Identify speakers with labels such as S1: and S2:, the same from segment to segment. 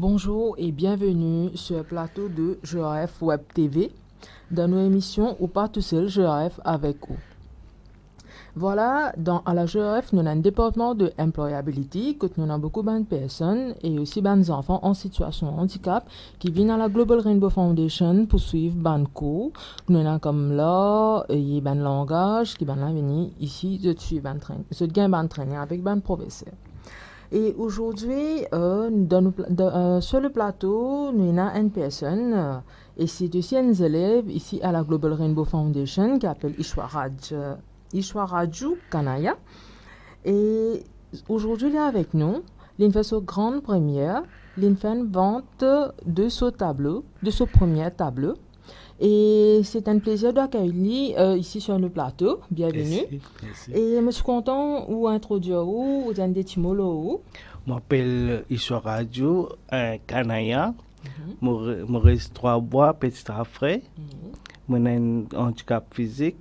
S1: Bonjour et bienvenue sur le plateau de GRF Web TV dans nos émissions ou pas tout seul GRF avec vous. Voilà, à la GRF, nous avons un département de employability que nous avons beaucoup de personnes et aussi des enfants en situation de handicap qui viennent à la Global Rainbow Foundation pour suivre des cours. Nous avons comme là, il y a un langage qui va venir ici de suivre un training avec un professeur. Et aujourd'hui, sur le plateau, nous avons une personne, et c'est aussi un élève ici à la Global Rainbow Foundation qui s'appelle Ishwaraju Kanaya. Et aujourd'hui, il est avec nous. Il fait sa grande première. Il fait une vente de ce tableau, de ce premier tableau. Et c'est un plaisir d'accueillir ici sur le plateau. Bienvenue.
S2: Merci.
S1: Et je suis content de vous introduire ou de des petits mots.
S2: Je m'appelle Ishwaraju Kanaya. Je reste 3 bois, petit frais. Je suis un handicap physique.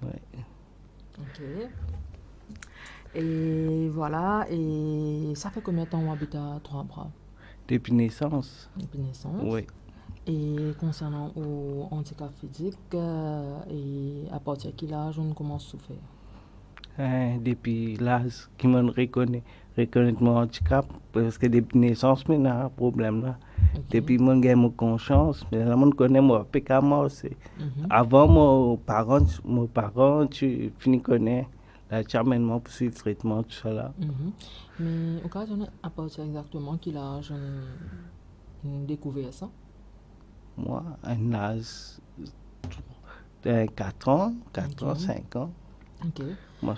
S2: Ouais.
S1: Ok. Et voilà. Et ça fait combien de temps qu'on habite à Trois-Bras?
S2: Depuis naissance.
S1: Depuis naissance.
S2: Oui.
S1: Et concernant le handicap physique, et à partir de quel âge on commence à souffrir?
S2: Depuis l'âge qui me reconnaît mon handicap, parce que depuis naissance, je n'ai pas de problème là.
S1: Okay.
S2: Depuis que j'ai mon conscience, mais là, je connais mon pécament. Avant, mes parents, tu finis connaître. Là, tu amènes pour suivre le traitement, tout ça là.
S1: Mais au cas où à partir exactement quel âge on découvert ça?
S2: Moi, un âge de 4 ans, 5 ans.
S1: Ok.
S2: Moi,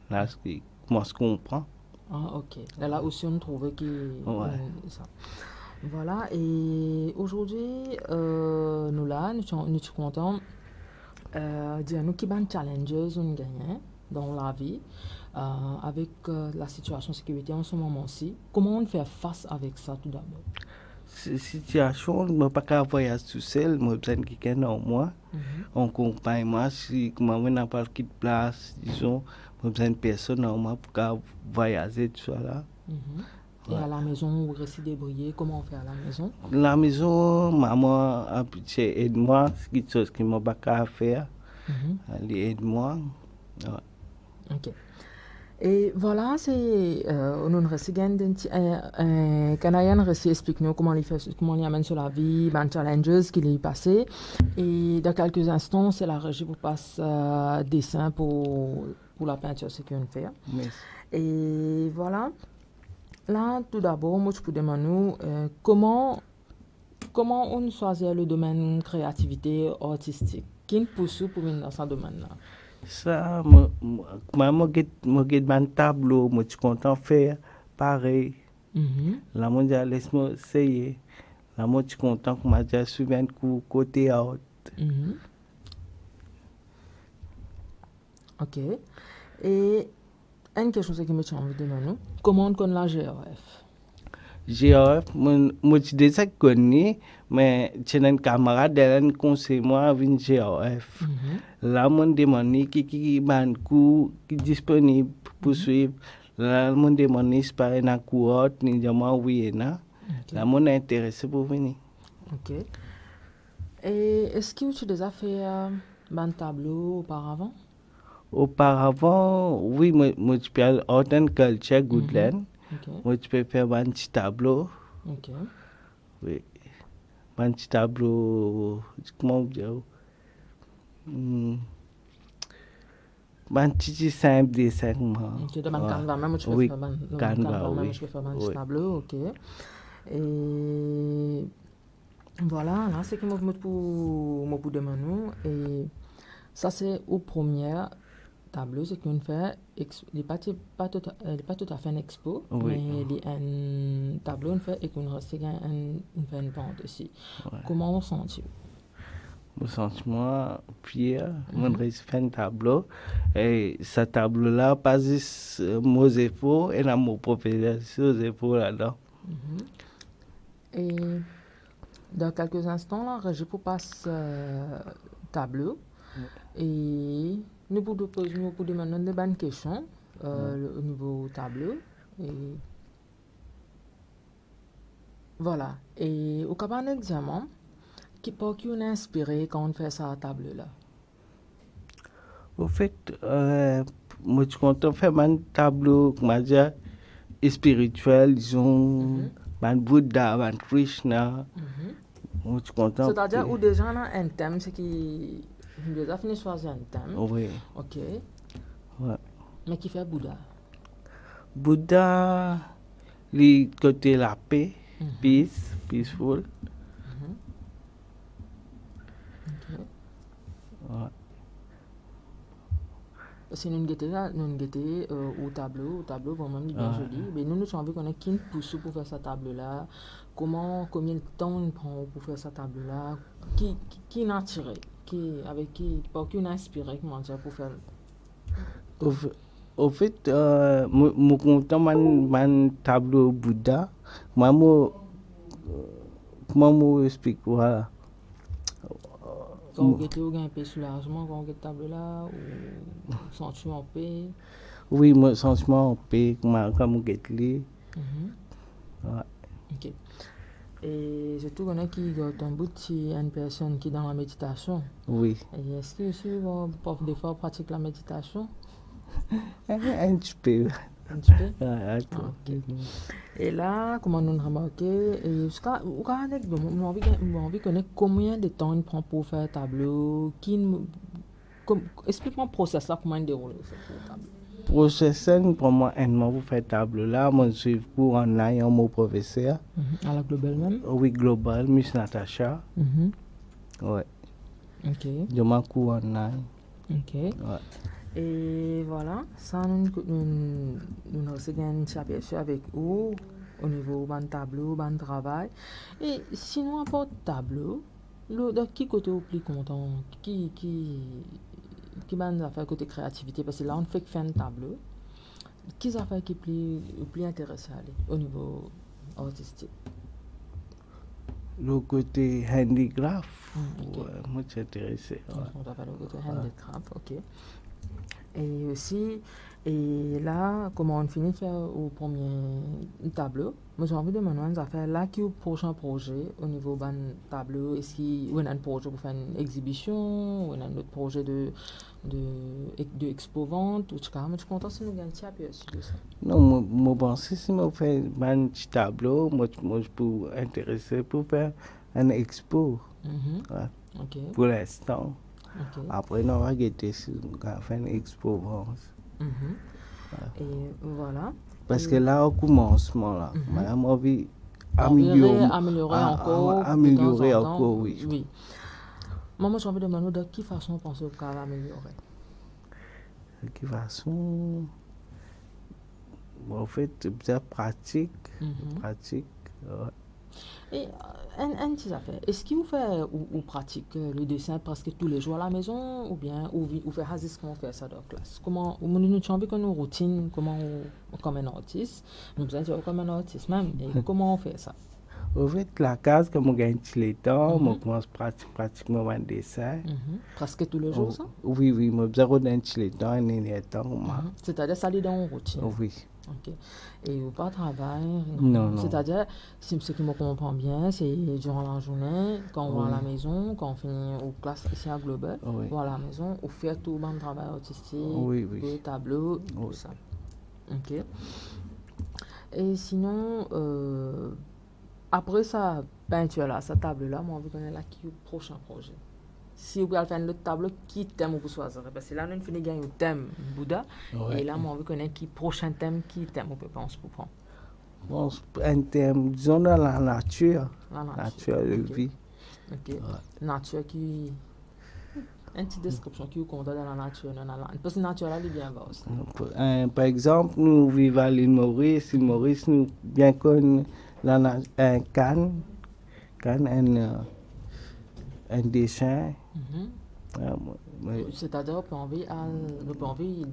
S2: l'âge qui moi je comprends.
S1: Ah, ok. Là aussi, on trouve que ça. Voilà. Et aujourd'hui, nous sommes contents de dire nous qui ban challenges on gagne dans la vie avec la situation de sécurité en ce moment-ci. Comment on fait face avec ça tout d'abord?
S2: Cette situation, je ne peux pas voyager tout seul, je besoin de quelqu'un en moi. On compagne moi, si je n'ai pas de place, disons, je besoin de personne en moi pour voyager tout ça là.
S1: Et à la maison, vous restez débrouillé, comment on fait à la maison?
S2: La maison, maman a aide-moi, c'est quelque chose qui m'a pas faire. Elle aide-moi. Ouais.
S1: Ok. Et voilà, c'est nous reste un Canadien reste explique-nous comment il amène sur la vie, les challenges qu'il est passé. Et dans quelques instants, c'est la régie pour passer dessin pour la peinture, c'est qu'on fait.
S2: Merci.
S1: Et voilà. Là, tout d'abord, moi je peux demander comment on choisit le domaine créativité artistique. Qui pousse pour venir dans ce domaine-là?
S2: Ça, moi, j'ai un tableau, moi, je suis content de faire pareil. Là, moi, laisse-moi essayer. Là, moi, je suis content que moi, j'ai suivi un coup côté out.
S1: Ok. Et une question qui me tient envie de demander, comment on connaît la GRF?
S2: GRF, moi, je déjà connu, mais j'ai un camarade, elle conseille moi avec GRF. Là, je demande qui est disponible pour suivre. Là, je demande si c'est un cours, ni de moi, oui, là, je suis intéressé pour venir.
S1: Ok. Et est-ce que tu as déjà fait un tableau auparavant?
S2: Auparavant, oui, moi, je peux Art and Culture, Goodland. Moi, je peux faire un petit tableau.
S1: Ok.
S2: Oui. Un petit tableau, comment dire? Un petit simple dessin.
S1: Tu as un canevas, même tu peux faire un canevas, même tu peux faire un petit tableau, ok. Et voilà, là, c'est que moi pour demander. Et ça, c'est au premier tableau, c'est qu'on fait, il n'est pas tout à fait un expo, mais il est un tableau, on fait, et qu'on reste fait une vente aussi. Comment on sent-il?
S2: Mon sentiment, fier, mon fait un tableau, et ce tableau-là, pas juste mon efforts, et mon professeur, ses efforts là-dedans.
S1: Et dans quelques instants, là, je peux passer tableau, et nous pouvons demander des bonnes questions au niveau tableau. Et Voilà. Et au cas d'un examen, par qui on est inspiré quand on fait ça à table là?
S2: Au fait, moi, je suis content de faire un tableau, comment dire, spirituel, disons, un Bouddha, un Krishna. Moi, je suis content.
S1: C'est-à-dire, où déjà on a un thème, c'est qui. Déjà fini de choisir un thème.
S2: Oui.
S1: Ok.
S2: Ouais.
S1: Mais qui fait Bouddha?
S2: Bouddha, le côté la paix, peace, peaceful.
S1: Ok.
S2: Ouais.
S1: Parce que nous guettons au tableau vraiment bien joli. Mais nous avons envie qu'on ait qui pousse pour faire ce tableau-là. Combien de temps on prend pour faire ce tableau-là? Qui n'a tiré? Par qui on a inspiré, comment dire, pour faire?
S2: Au fait, je suis content de tableau Bouddha. Moi, je explique, voilà.
S1: Quand vous guettez, vous gagnez un peu de soulagement quand vous guettez le tableau-là, ou sentiment en paix?
S2: Oui, moi, sentiment en paix, comme je guette lui. Ouais.
S1: Ok. Et je trouve qu'on a qui got un bout de une personne qui est dans la méditation.
S2: Oui.
S1: Et est-ce que aussi, des fois, pratique la méditation?
S2: Un petit peu.
S1: Un petit peu?
S2: Ok.
S1: Et là, comment nous remarqué, j'ai envie de connaître combien de temps il prend pour faire un tableau. Explique-moi le process là, comment il déroule ce tableau.
S2: Le process, pour moi, un mois pour faire tableau là, moi je suis cours online en mon professeur.
S1: À la globale même?
S2: Oui, global, Miss Natasha. Ouais.
S1: Ok.
S2: Je m'en cours online.
S1: Ok.
S2: Ouais.
S1: Et voilà, ça nous avons un chapitre avec vous au niveau de tableau, de travail. Et sinon, à part tableau, de qui côté au plus content? Qui va nous faire côté créativité? Parce que là, on fait que faire un tableau. Qui ça fait qui est plus intéressé à aller au niveau artistique?
S2: Le côté handicraft,
S1: Okay.
S2: ouais, moi je suis intéressé. Ouais.
S1: On va faire le côté handicraft, ok. Et aussi, et là, comment on finit de faire au premier tableau, moi j'ai envie de me demander à faire là qui est le prochain projet au niveau d'un tableau. Est-ce qu'il y a un projet pour faire une exhibition ou un autre projet de expo-vente ou je suis content si nous gagnons un petit aperçu de ça.
S2: Non, moi pense que si je fais un petit tableau, moi je peux intéresser pour faire une expo. Ouais.
S1: Okay.
S2: Pour l'instant.
S1: Okay.
S2: Après, on va guetter si on va faire une expo.
S1: Et voilà.
S2: Parce que là, au commencement, là, on a envie
S1: améliorer encore.
S2: Améliorer encore, oui.
S1: Oui. Moi, j'ai envie de me demander de quelle façon on pense qu'on va améliorer.
S2: De quelle façon? En fait, c'est pratique. Pratique. Ouais.
S1: Et une petite affaire, est-ce qu'il vous fait ou pratique le dessin presque tous les jours à la maison ou bien ou fait comment on fait ça dans la classe? Comment nous avons envie qu'on routine comment comme un artiste, nous avons comme un artiste même et comment on fait ça?
S2: En fait, la case comme on gagne les temps, on commence pratiquement un dessin.
S1: Presque tous les jours ça?
S2: Oui, moi j'ai rodé les temps et temps.
S1: C'est-à-dire ça est dans une routine.
S2: Oui.
S1: Ok. Et au pas travail?
S2: Non.
S1: C'est-à-dire, ce qui me comprend bien, c'est durant la journée, quand on va à la maison, quand on finit aux classes ici à Global, on va à la maison, on fait tout le travail artistique, le tableau, tout ça. Ok. Et sinon, après ça peinture là, cette table là, moi on veut connaître là qui est le prochain projet. Si vous pouvez faire le tableau, qui thème vous choisir? Parce que là, nous finissons gagner le thème Bouddha. Et là, moi, on veut connaître qui prochain thème, qui thème vous pensez pour prendre?
S2: Bon, un thème, disons dans la nature.
S1: La
S2: nature de vie.
S1: Ok. Ouais. Nature qui. Une petite description qui vous compte dans la nature. Parce que la nature, là, elle est bien bas aussi.
S2: Par exemple, nous vivons à l'île Maurice. L'île Maurice, nous bien connaissons un canne, un dessin.
S1: C'est-à-dire, on peut envie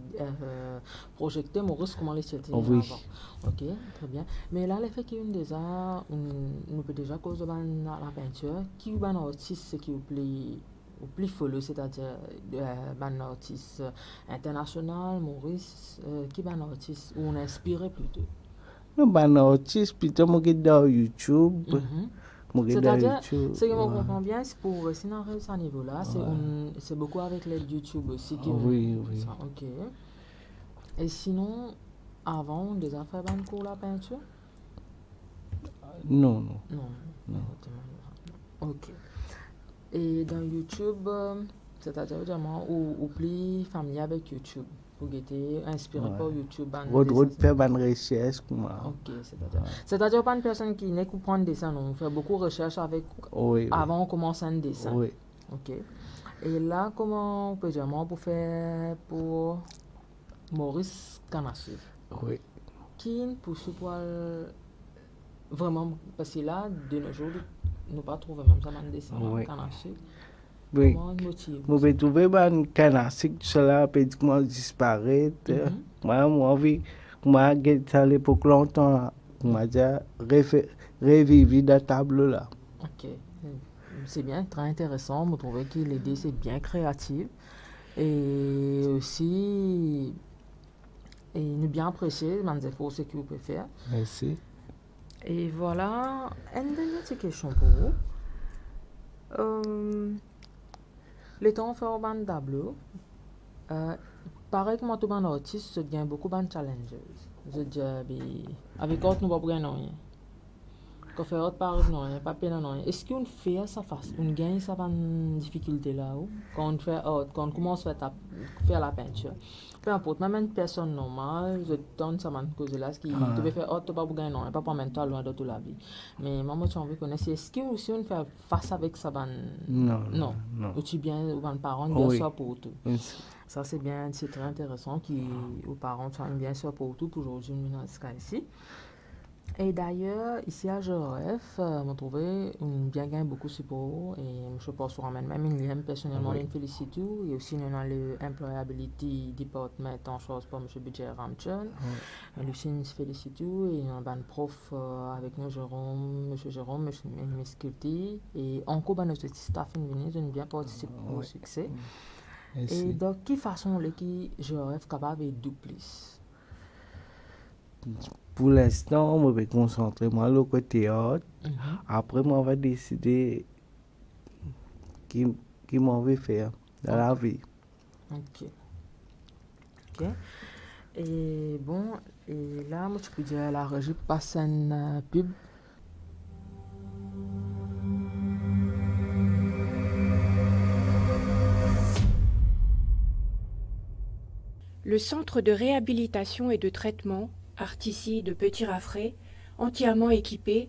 S1: projeter Maurice comment les c'était
S2: avant.
S1: Ok, très bien. Mais là, l'effet qu'il y a déjà, nous peut déjà cause de la peinture, qui est un artiste qui est plus follow, c'est-à-dire un artiste international, Maurice, qui est un artiste où on est inspiré plutôt.
S2: Non, pas un artiste, plutôt moi qui dans YouTube. Moi qui dans
S1: C'est-à-dire,
S2: YouTube.
S1: ce que je comprends bien, c'est pour si on reste à ce niveau-là, c'est beaucoup avec l'aide YouTube aussi qui
S2: Oui.
S1: ça. Ok. Et sinon, avant, on déjà fait un cours la peinture?
S2: Non.
S1: Non. Ok. Et dans YouTube, c'est-à-dire vraiment, ou plus familier avec YouTube, pour être inspiré par YouTube.
S2: Vous faire une recherche.
S1: Ok, c'est-à-dire pas une personne qui n'est qu'à prendre dessin, non, on fait beaucoup de recherches avec, avant on commence un dessin.
S2: Oui.
S1: Ok. Et là, comment on peut dire, on peut faire pour Maurice Canassu?
S2: Oui.
S1: Qui pour vraiment, parce que là, de nos jours, nous pas trouver même ça dans le dessin, Canassu.
S2: Oui. Je vais trouver un canassi que cela peut disparaître. Moi, j'ai à l'époque longtemps, moi, j'ai revivé la table là.
S1: Ok. C'est bien, très intéressant. Je trouve que l'idée, c'est bien créative. Et aussi, nous bien apprécié, les efforts que vous pouvez faire.
S2: Merci.
S1: Et voilà, une dernière question pour vous. Les temps fait un tableau. Pareil que moi, tout un artiste, il y a beaucoup de challenges. Je dis, avec autre, nous ne pouvons pas gagner. Quand on fait autre part, non, il n'y a pas peine, non. Est-ce qu'on fait ça face? On gagne ça pas une difficulté là où? Quand on fait autre, quand on commence à faire la peinture. Peu importe, même une personne normale, je donne ça man cause là, ce qui devait faire autre, pas pour gagner, non, pas pour mettre loin de toute la vie. Mais moi, j'ai envie de connaître, est-ce qu'on fait face avec ça? Non. Ou tu bien, ou un parent, bien sûr pour tout. Ça, c'est bien, c'est très intéressant aux parents sont bien sûr pour tout, pour aujourd'hui, dans ce cas ici. Et d'ailleurs, ici à GRF, je trouvais bien gagné beaucoup de support et je pense qu'on même une personnellement une félicite et aussi nous avons le Employability Department en charge par M. Budget Ramchon. Lucie nous félicite et nous avons un prof avec nous, M. Jérôme, M. Mesculti et encore notre staff nous ont bien participé au succès. Et donc, quelle façon qui GRF capable de doubler?
S2: Pour l'instant, je vais concentrer moi le côté théâtre. Après, moi, on va décider qui m'en veut faire dans la vie.
S1: Ok. Et bon, et là, moi, je peux dire à la régie, passe une pub.
S3: Le centre de réhabilitation et de traitement Artici de Petit-Raffray, entièrement équipé,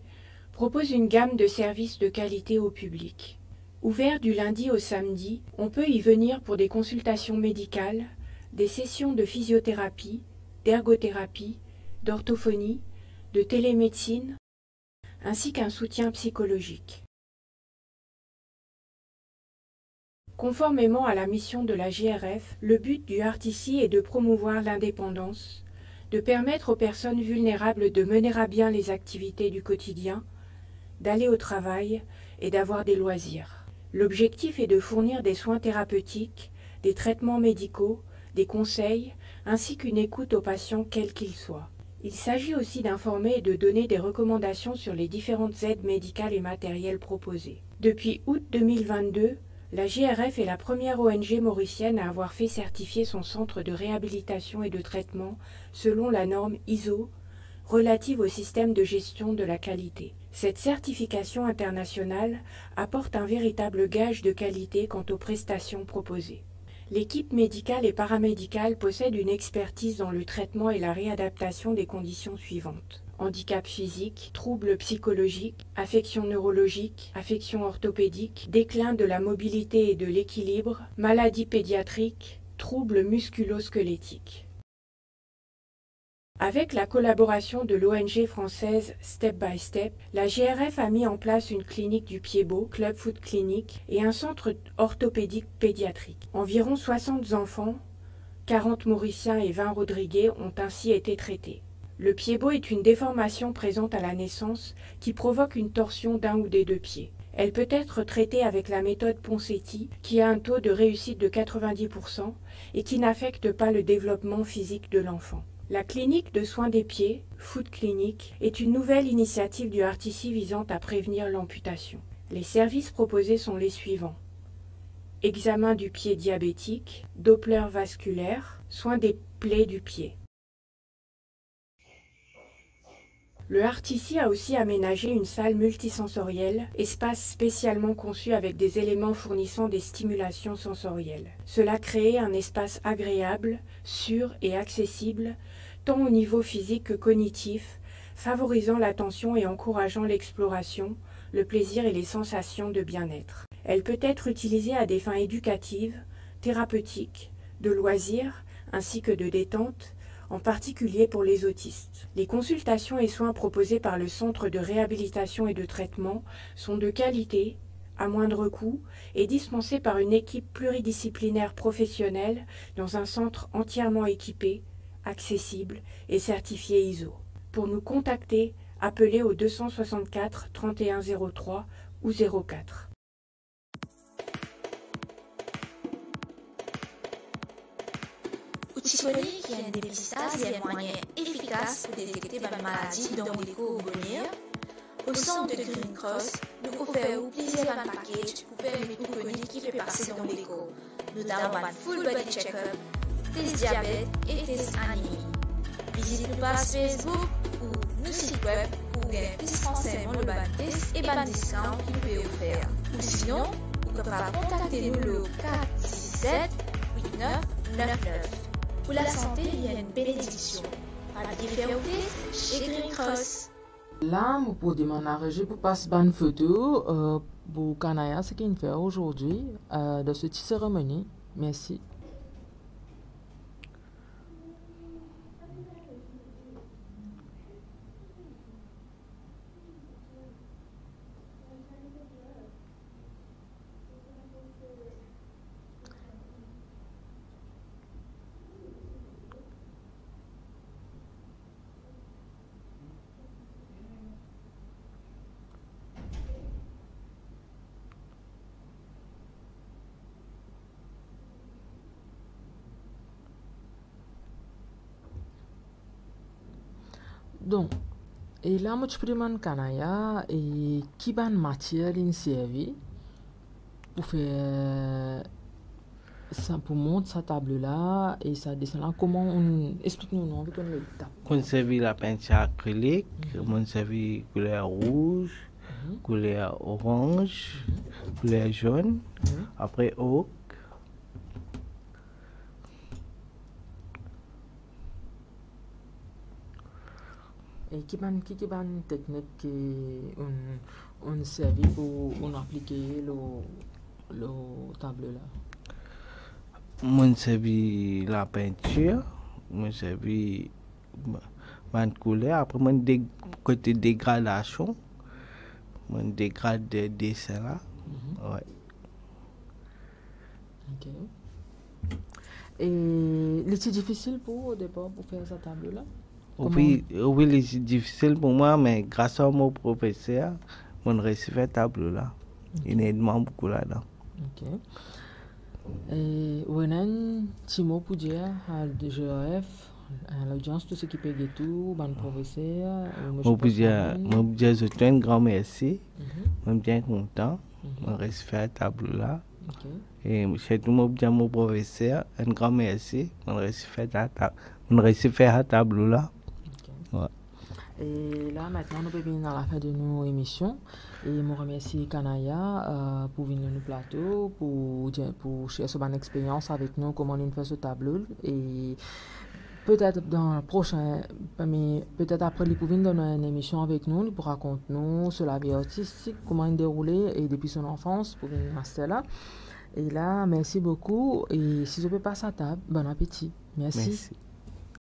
S3: propose une gamme de services de qualité au public. Ouvert du lundi au samedi, on peut y venir pour des consultations médicales, des sessions de physiothérapie, d'ergothérapie, d'orthophonie, de télémédecine, ainsi qu'un soutien psychologique. Conformément à la mission de la GRF, le but du Artici est de promouvoir l'indépendance, de permettre aux personnes vulnérables de mener à bien les activités du quotidien, d'aller au travail et d'avoir des loisirs. L'objectif est de fournir des soins thérapeutiques, des traitements médicaux, des conseils, ainsi qu'une écoute aux patients quels qu'ils soient. Il s'agit aussi d'informer et de donner des recommandations sur les différentes aides médicales et matérielles proposées. Depuis août 2022, la GRF est la première ONG mauricienne à avoir fait certifier son centre de réhabilitation et de traitement selon la norme ISO relative au système de gestion de la qualité. Cette certification internationale apporte un véritable gage de qualité quant aux prestations proposées. L'équipe médicale et paramédicale possède une expertise dans le traitement et la réadaptation des conditions suivantes: handicap physique, troubles psychologiques, affections neurologiques, affections orthopédiques, déclin de la mobilité et de l'équilibre, maladies pédiatriques, troubles musculo-squelettiques. Avec la collaboration de l'ONG française Step by Step, la GRF a mis en place une clinique du pied-beau, Club Foot Clinic, et un centre orthopédique pédiatrique. Environ 60 enfants, 40 Mauriciens et 20 Rodriguais ont ainsi été traités. Le pied-beau est une déformation présente à la naissance qui provoque une torsion d'un ou des deux pieds. Elle peut être traitée avec la méthode Ponseti, qui a un taux de réussite de 90% et qui n'affecte pas le développement physique de l'enfant. La clinique de soins des pieds, Foot Clinic, est une nouvelle initiative du RTC visant à prévenir l'amputation. Les services proposés sont les suivants. Examen du pied diabétique, Doppler vasculaire, soins des plaies du pied. Le RTC a aussi aménagé une salle multisensorielle, espace spécialement conçu avec des éléments fournissant des stimulations sensorielles. Cela crée un espace agréable, sûr et accessible, tant au niveau physique que cognitif, favorisant l'attention et encourageant l'exploration, le plaisir et les sensations de bien-être. Elle peut être utilisée à des fins éducatives, thérapeutiques, de loisirs, ainsi que de détente, en particulier pour les autistes. Les consultations et soins proposés par le Centre de réhabilitation et de traitement sont de qualité, à moindre coût, et dispensés par une équipe pluridisciplinaire professionnelle dans un centre entièrement équipé, accessible et certifié ISO. Pour nous contacter, appelez au 264 31 03 ou 04.
S4: Outikoni, qui est un dépistage et un moyen efficace pour détecter la maladie dans l'écho au bonheur. Au centre de Green Cross, nous offrons plusieurs packages pour permettre aux chroniques qui peut passer dans l'écho, notamment full body check-up, test diabète et test anémie. Visitez nos pages Facebook ou nos sites web pour gagner plus renseignements le ban test et ban discount qui nous peut offrir. Ou sinon, vous pouvez contacter nous le 467 8999. Pour la santé, il y a une bénédiction. Par la différence chez Green Cross.
S1: Là, je peux demander à Régis pour passer une photo pour Kanaya, ce qu'il fait aujourd'hui, de cette cérémonie. Merci. Donc, et là, je peux demander à Kanaya et qui ban matière in servi pour faire ça, pour monter sa table là et ça descend là. Comment on explique-nous non avec le tape.
S2: On servi la peinture acrylique, on servi couleur rouge, couleur orange, couleur jaune, après oak.
S1: Et qui ban technique qui on servi pour on appliquer le table là.
S2: On servi la peinture, on servi ma couleur, après mon côté dégradation, on dégrade des dessins là. Ouais.
S1: Ok. Et c'est difficile pour au départ pour faire cette table là.
S2: Oui, c'est difficile pour moi, mais grâce à mon professeur, on réussit à faire table là. Il aide beaucoup là-dedans.
S1: Ok. Et on a un petit mot pour dire à GRF, à l'audience, tout ce qui peut tout, bon professeur.
S2: Moi, je suis un grand merci. Je suis bien content. On réussit à faire table là. Et chez tout mon professeur, un grand merci. On réussit à faire la table là. Ouais.
S1: Et là, maintenant, nous pouvons venir à la fin de nos émissions. Et je remercie Kanaya pour venir au plateau, pour share son expérience avec nous, comment on fait ce tableau. Et peut-être dans le prochain, peut-être après, il peut venir dans une émission avec nous, pour raconter nous sur la vie artistique, comment il déroulait et depuis son enfance, pour venir rester là. Et là, merci beaucoup. Et si je peux passer à table, bon appétit. Merci.